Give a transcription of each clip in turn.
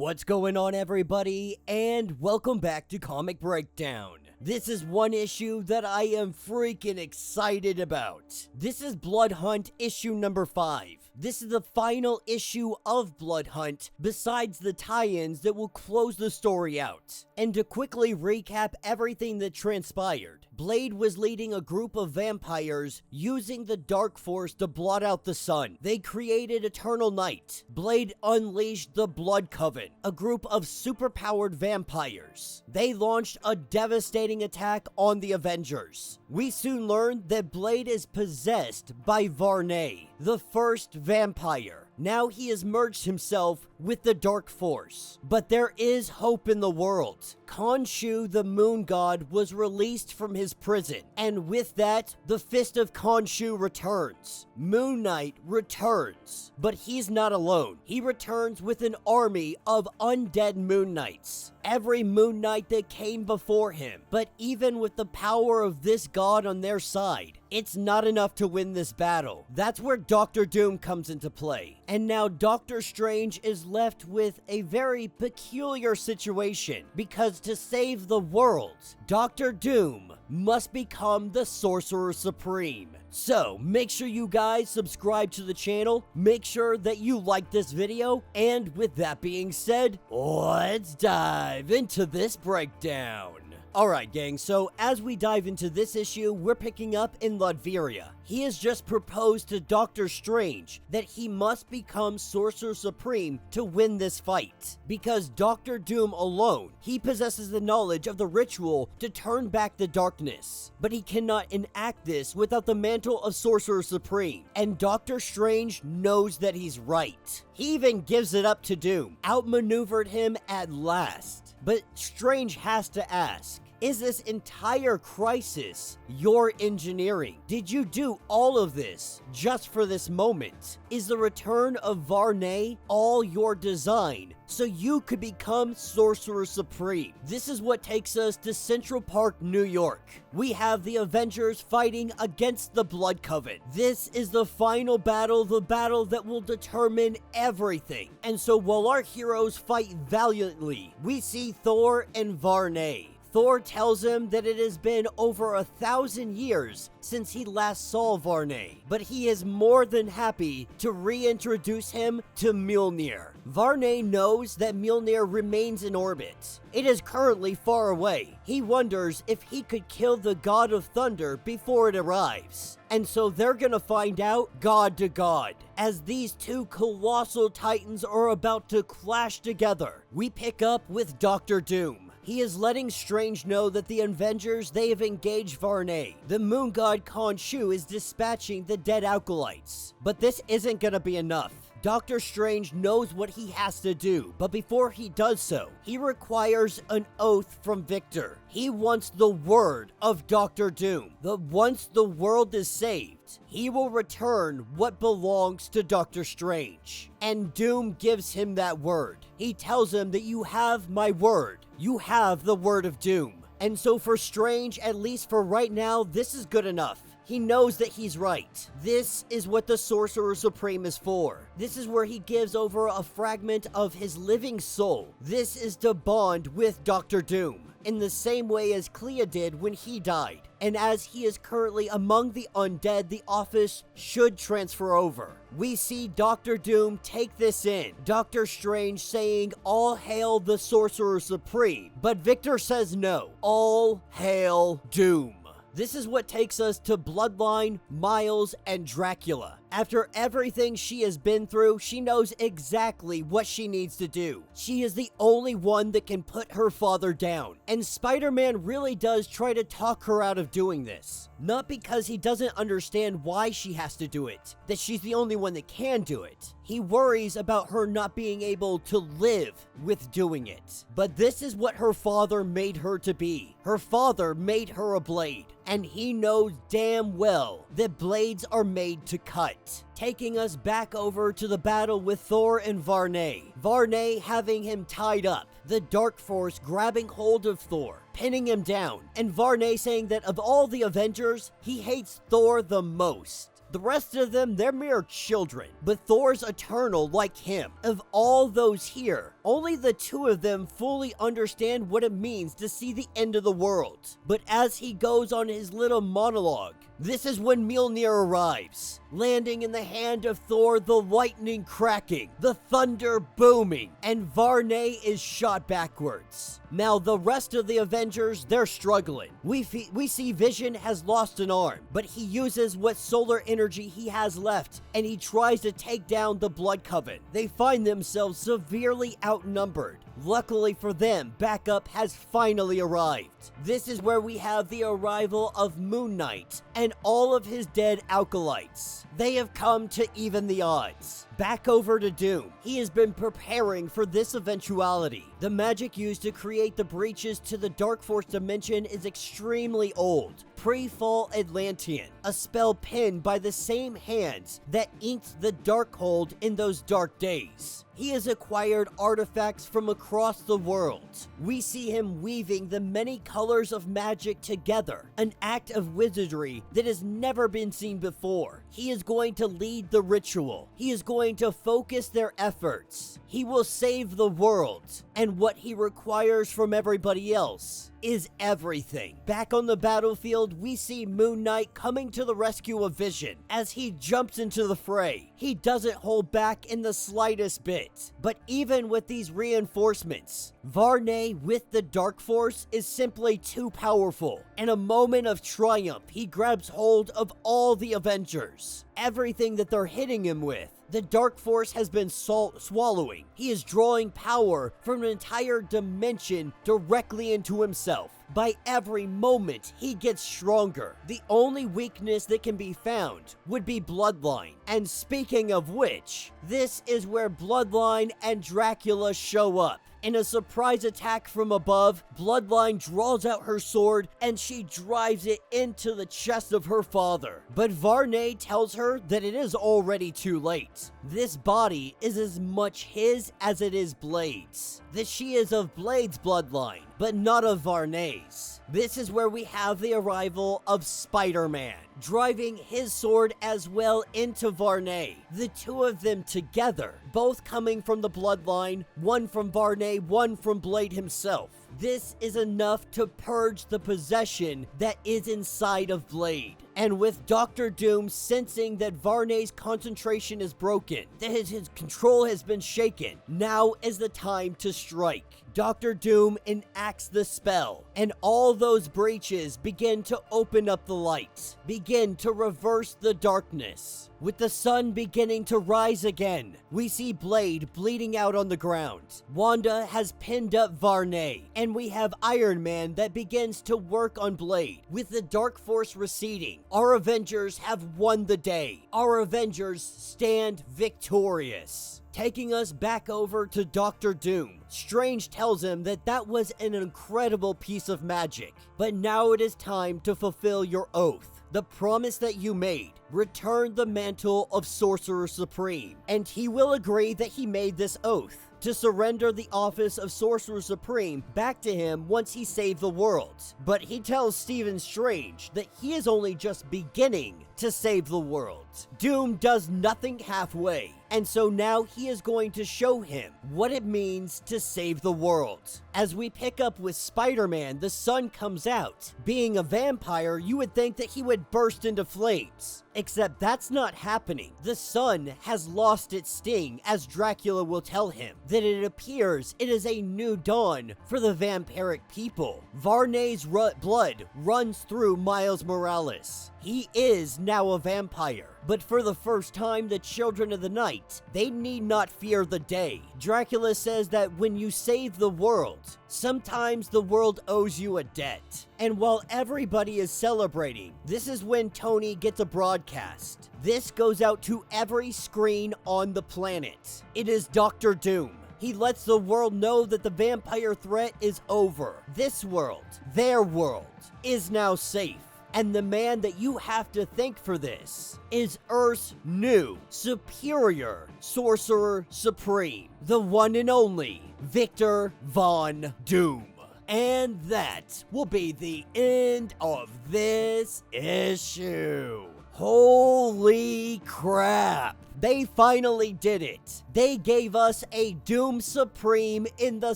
What's going on, everybody, and welcome back to Comic Breakdown. This is one issue that I am freaking excited about. This is Blood Hunt issue number 5. This is the final issue of Blood Hunt, besides the tie-ins that will close the story out. And to quickly recap everything that transpired, Blade was leading a group of vampires using the Dark Force to blot out the sun. They created Eternal Night. Blade unleashed the Blood Coven, a group of superpowered vampires. They launched a devastating attack on the Avengers. We soon learned that Blade is possessed by Varney, the first vampire. Now he has merged himself with the Dark Force. But there is hope in the world. Khonshu, the moon god, was released from his prison. And with that, the Fist of Khonshu returns. Moon Knight returns. But he's not alone. He returns with an army of undead Moon Knights. Every Moon Knight that came before him. But even with the power of this god on their side, it's not enough to win this battle. That's where Doctor Doom comes into play. And now Doctor Strange is left with a very peculiar situation, because to save the world, Doctor Doom must become the Sorcerer Supreme. So, make sure you guys subscribe to the channel, make sure that you like this video, and with that being said, let's dive into this breakdown. Alright gang, so as we dive into this issue, we're picking up in Latveria. He has just proposed to Doctor Strange that he must become Sorcerer Supreme to win this fight. Because Doctor Doom alone, he possesses the knowledge of the ritual to turn back the darkness. But he cannot enact this without the mantle of Sorcerer Supreme. And Doctor Strange knows that he's right. He even gives it up to Doom, outmaneuvered him at last. But Strange has to ask, is this entire crisis your engineering? Did you do all of this just for this moment? Is the return of Varney all your design so you could become Sorcerer Supreme? This is what takes us to Central Park, New York. We have the Avengers fighting against the Blood Coven. This is the final battle, the battle that will determine everything. And so while our heroes fight valiantly, we see Thor and Varney. Thor tells him that it has been over 1,000 years since he last saw Varney, but he is more than happy to reintroduce him to Mjolnir. Varney knows that Mjolnir remains in orbit. It is currently far away. He wonders if he could kill the God of Thunder before it arrives. And so they're gonna find out god to god, as these two colossal titans are about to clash together. We pick up with Doctor Doom. He is letting Strange know that the Avengers, they have engaged Varney. The moon god Khonshu is dispatching the dead acolytes. But this isn't gonna be enough. Doctor Strange knows what he has to do, but before he does so, he requires an oath from Victor. He wants the word of Doctor Doom, that once the world is saved, he will return what belongs to Doctor Strange. And Doom gives him that word. He tells him that you have my word. You have the word of Doom. And so for Strange, at least for right now, this is good enough. He knows that he's right. This is what the Sorcerer Supreme is for. This is where he gives over a fragment of his living soul. This is to bond with Doctor Doom, in the same way as Clea did when he died. And as he is currently among the undead, the office should transfer over. We see Doctor Doom take this in. Doctor Strange saying, "All hail the Sorcerer Supreme." But Victor says no. All hail Doom. This is what takes us to Bloodline, Miles, and Dracula. After everything she has been through, she knows exactly what she needs to do. She is the only one that can put her father down. And Spider-Man really does try to talk her out of doing this. Not because he doesn't understand why she has to do it, that she's the only one that can do it. He worries about her not being able to live with doing it. But this is what her father made her to be. Her father made her a blade. And he knows damn well that blades are made to cut. Taking us back over to the battle with Thor and Varney. Varney having him tied up. The Dark Force grabbing hold of Thor, pinning him down. And Varney saying that of all the Avengers, he hates Thor the most. The rest of them, they're mere children. But Thor's eternal like him. Of all those here, only the two of them fully understand what it means to see the end of the world. But as he goes on his little monologue, this is when Mjolnir arrives, landing in the hand of Thor, the lightning cracking, the thunder booming, and Varney is shot backwards. Now, the rest of the Avengers, they're struggling. We see Vision has lost an arm, but he uses what solar energy he has left, and he tries to take down the Blood Coven. They find themselves severely outnumbered. Luckily for them, backup has finally arrived. This is where we have the arrival of Moon Knight and all of his dead acolytes. They have come to even the odds. Back over to Doom. He has been preparing for this eventuality. The magic used to create the breaches to the Dark Force dimension is extremely old. Pre-fall Atlantean, a spell penned by the same hands that inked the Darkhold in those dark days. He has acquired artifacts from across the world. We see him weaving the many colors of magic together, an act of wizardry that has never been seen before. He is going to lead the ritual. He is going to focus their efforts. He will save the world, and what he requires from everybody else is everything. Back on the battlefield, we see Moon Knight coming to the rescue of Vision. As he jumps into the fray, he doesn't hold back in the slightest bit. But even with these reinforcements, Varney with the Dark Force is simply too powerful. In a moment of triumph, he grabs hold of all the Avengers. Everything that they're hitting him with, the Dark Force has been swallowing. He is drawing power from an entire dimension directly into himself. By every moment, he gets stronger. The only weakness that can be found would be Bloodline. And speaking of which, this is where Bloodline and Dracula show up. In a surprise attack from above, Bloodline draws out her sword and she drives it into the chest of her father. But Varney tells her that it is already too late. This body is as much his as it is Blade's. That she is of Blade's bloodline, but not of Varney's. This is where we have the arrival of Spider-Man, driving his sword as well into Varney. The two of them together, both coming from the bloodline, one from Varney, one from Blade himself. This is enough to purge the possession that is inside of Blade. And with Dr. Doom sensing that Varney's concentration is broken, that his control has been shaken, now is the time to strike. Dr. Doom enacts the spell, and all those breaches begin to open up the light, begin to reverse the darkness. With the sun beginning to rise again, we see Blade bleeding out on the ground. Wanda has pinned up Varney, and we have Iron Man that begins to work on Blade. With the Dark Force receding, our Avengers have won the day. Our Avengers stand victorious. Taking us back over to Dr. Doom, Strange tells him that that was an incredible piece of magic, but now it is time to fulfill your oath. The promise that you made, return the mantle of Sorcerer Supreme, and he will agree that he made this oath to surrender the office of Sorcerer Supreme back to him once he saved the world. But he tells Stephen Strange that he is only just beginning to save the world. Doom does nothing halfway, and so now he is going to show him what it means to save the world. As we pick up with Spider-Man, the sun comes out. Being a vampire, you would think that he would burst into flames. Except that's not happening. The sun has lost its sting, as Dracula will tell him, that it appears it is a new dawn for the vampiric people. Varney's blood runs through Miles Morales. He is now a vampire. But for the first time, the Children of the Night, they need not fear the day. Dracula says that when you save the world, sometimes the world owes you a debt. And while everybody is celebrating, this is when Tony gets a broadcast. This goes out to every screen on the planet. It is Dr. Doom. He lets the world know that the vampire threat is over. This world, their world, is now safe. And the man that you have to thank for this is Earth's new, superior Sorcerer Supreme, the one and only Victor Von Doom. And that will be the end of this issue. Holy crap! They finally did it. They gave us a Doom Supreme in the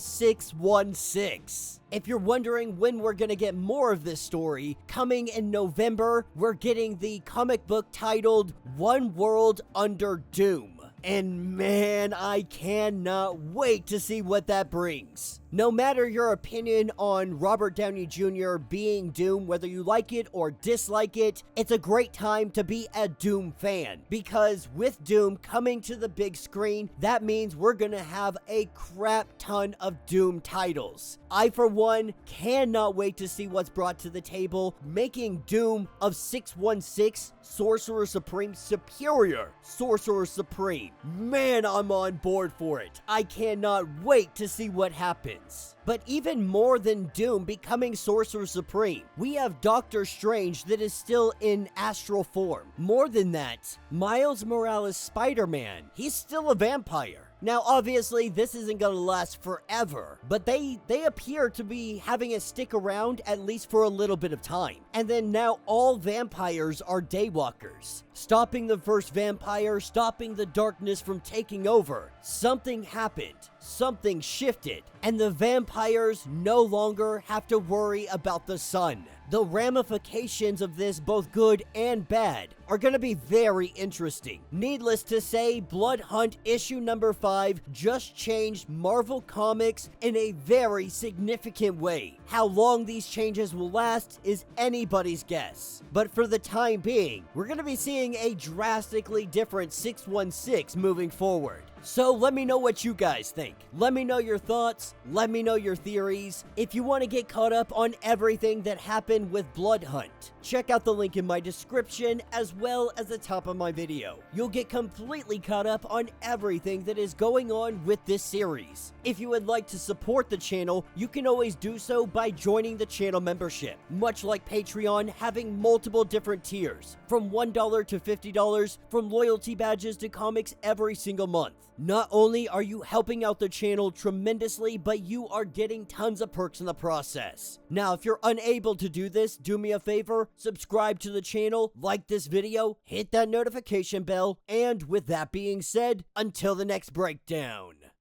616. If you're wondering when we're gonna get more of this story, coming in November, we're getting the comic book titled One World Under Doom. And man, I cannot wait to see what that brings. No matter your opinion on Robert Downey Jr. being Doom, whether you like it or dislike it, it's a great time to be a Doom fan. Because with Doom coming to the big screen, that means we're gonna have a crap ton of Doom titles. I, for one, cannot wait to see what's brought to the table, making Doom of 616 Sorcerer Supreme superior Sorcerer Supreme. Man, I'm on board for it. I cannot wait to see what happens. But even more than Doom becoming Sorcerer Supreme, we have Doctor Strange that is still in astral form. More than that, Miles Morales' Spider-Man, he's still a vampire. Now, obviously, this isn't gonna last forever, but they appear to be having it stick around at least for a little bit of time. And then now all vampires are daywalkers. Stopping the first vampire, stopping the darkness from taking over. Something happened. Something shifted. And the vampires no longer have to worry about the sun. The ramifications of this, both good and bad, are going to be very interesting. Needless to say, Blood Hunt issue number 5 just changed Marvel Comics in a very significant way. How long these changes will last is anybody's guess. But for the time being, we're going to be seeing a drastically different 616 moving forward. So let me know what you guys think. Let me know your thoughts. Let me know your theories. If you want to get caught up on everything that happened with Blood Hunt, check out the link in my description as well as the top of my video. You'll get completely caught up on everything that is going on with this series. If you would like to support the channel, you can always do so by joining the channel membership. Much like Patreon, having multiple different tiers, from $1 to $50, from loyalty badges to comics every single month. Not only are you helping out the channel tremendously, but you are getting tons of perks in the process. Now, if you're unable to do this, do me a favor, subscribe to the channel, like this video, hit that notification bell, and with that being said, until the next breakdown.